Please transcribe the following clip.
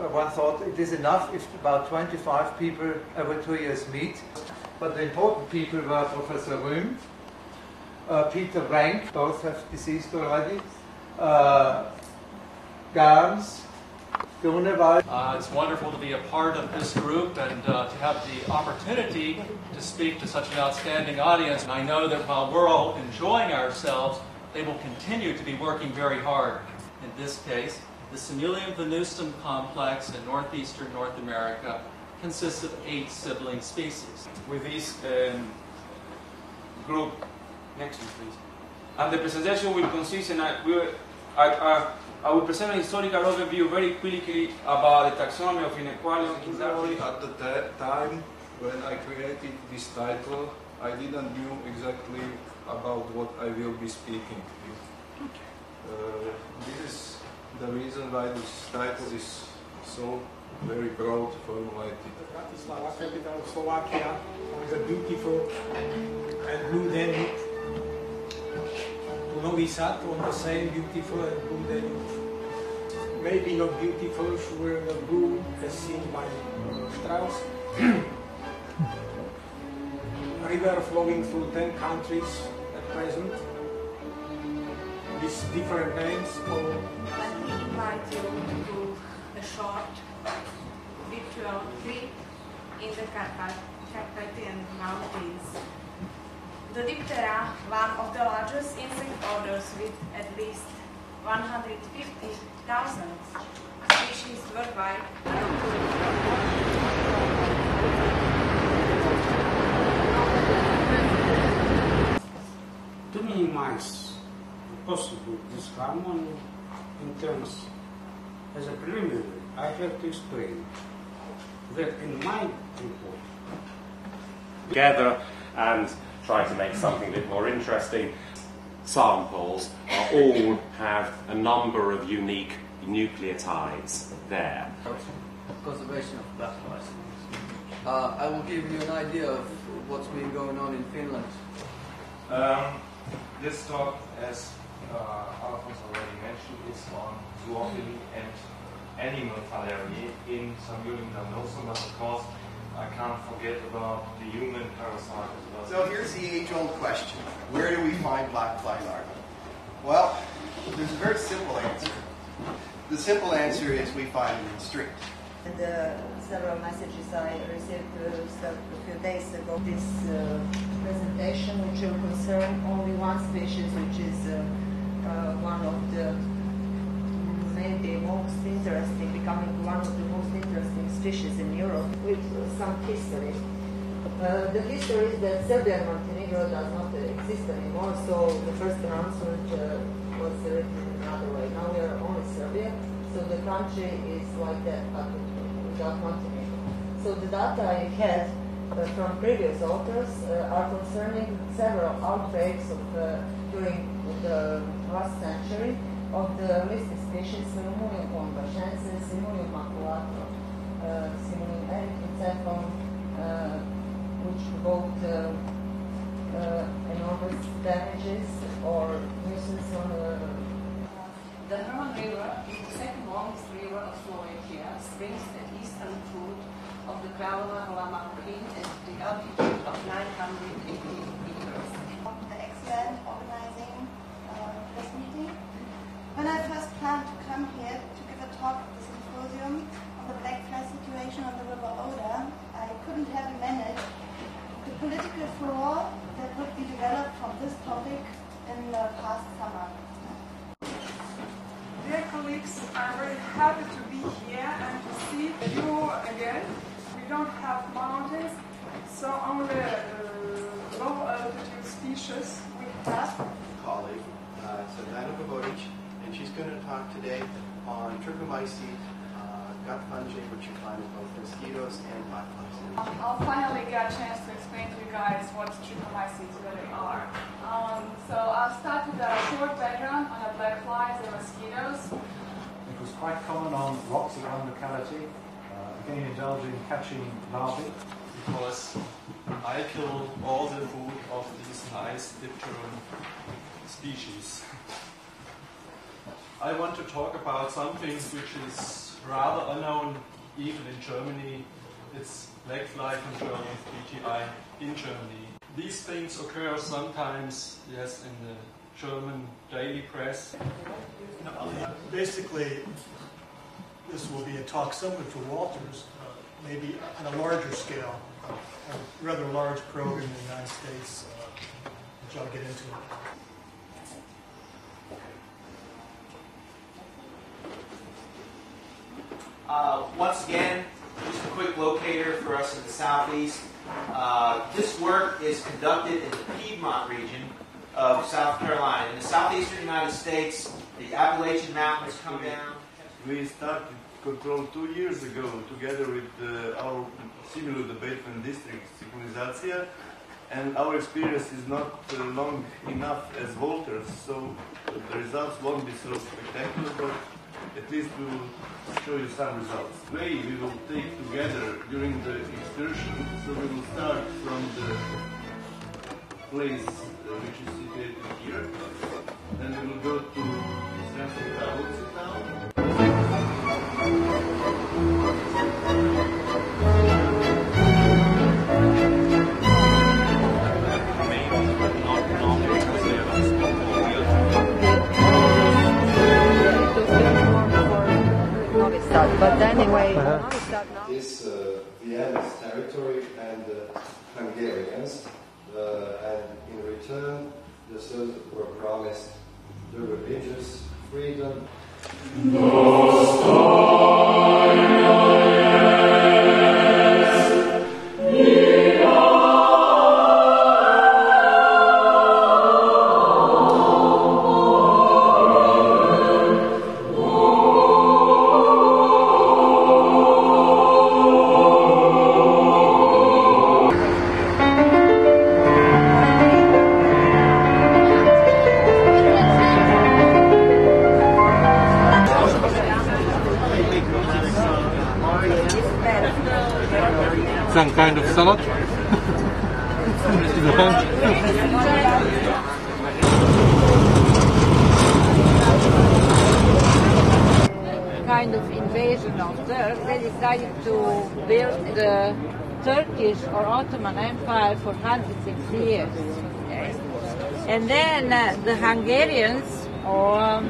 one thought it is enough if about 25 people every 2 years meet. But the important people were Professor Rühm, Peter Rank, both have deceased already, Gans, Grunewald. It's wonderful to be a part of this group and to have the opportunity to speak to such an outstanding audience. And I know that while we're all enjoying ourselves, they will continue to be working very hard. In this case, the Simulium venustum complex in northeastern North America consists of 8 sibling species. With this group, next one please. And the presentation will consist in I will present a historical overview very quickly about the taxonomy of inequality. At the time when I created this title, I didn't know exactly about what I will be speaking. This is the reason why this title is so very broad formulated. Bratislava, capital of Slovakia, is a beautiful and blue Danube. To Novi Sad on the same beautiful and blue Danube. Maybe not beautiful, sure, the blue as seen by Strauss. River flowing through 10 countries at present. With different names. Let me invite you to a short virtual trip in the Carpathian Mountains. The Diptera, one of the largest insect orders with at least 150,000 species worldwide, to minimize possible disharmony in terms as a preliminary, I have to explain that in my report together and try to make something a bit more interesting. Samples all have a number of unique nucleotides there. Conservation of butterflies. I will give you an idea of what's been going on in Finland. This talk, as Alphonse already mentioned, is on zoophily and animal phylary in Simuliidae Symposium, but of course I can't forget about the human parasite as well. So here's the age-old question. Where do we find black fly larvae? Well, there's a very simple answer. The simple answer is we find them in streams. And several messages I received a few days ago. This presentation, which will concern only one species, which is one of the maybe most interesting, becoming one of the most interesting species in Europe, with some history. The history is that Serbia and Montenegro does not exist anymore, so the first announcement was written another way. Now we are only Serbia, so the country is like that, but without Montenegro. So the data I had from previous authors are concerning several outbreaks of, during the last century of the listed species Simulium convergensis, Simulium maculatum, Simulium erythrocephalum, which provoked enormous damages or nuisance on the Herman River is the second longest river of Slovakia, springs at eastern foot of the Kralova Hora mountain at the altitude of 980 meters. The excellent organizing this meeting. When I first planned to come here to give a talk at the symposium on the black fly situation on the River Oder, I couldn't have imagined the political furor that would be developed from this topic in the past summer. Dear colleagues, I'm very happy to be here and to see you again. We don't have mountains, so only low altitude species we have. Colleague, Sadana Pavodic, and she's going to talk today on trichomycete, gut fungi, which you find in both mosquitoes and blackflies. I'll finally get a chance to explain to you guys what trichomycetes really are. So I'll start with a short background on the black flies and mosquitoes. It was quite common on rocks around the locality, again indulging in catching larvae. Because I kill all the food of these nice dipteran species. I want to talk about something which is rather unknown even in Germany. It's Blackfly control with BTI in Germany. These things occur sometimes, yes, in the German daily press. Basically, this will be a talk similar to Walter's, maybe on a larger scale, a rather large program in the United States, which I'll get into. Once again, just a quick locator for us in the southeast. This work is conducted in the Piedmont region of South Carolina. In the southeastern United States, the Appalachian Mountains come down. We started control 2 years ago together with our Simuliid Development District, Simuliidae, and our experience is not long enough as Walter's, so the results won't be so spectacular, but at least we will show you some results. The way we will take together during the excursion, so we will start from the place which is situated here, then we will go to Central Tavuci town. Novi Sad, but anyway, Novi Sad now is Vienna's territory and the Hungarians, and in return the Serbs were promised the religious freedom. Some kind of salad. Kind of invasion of Turks, they decided to build the Turkish or Ottoman Empire for hundreds of years. Okay? And then the Hungarians or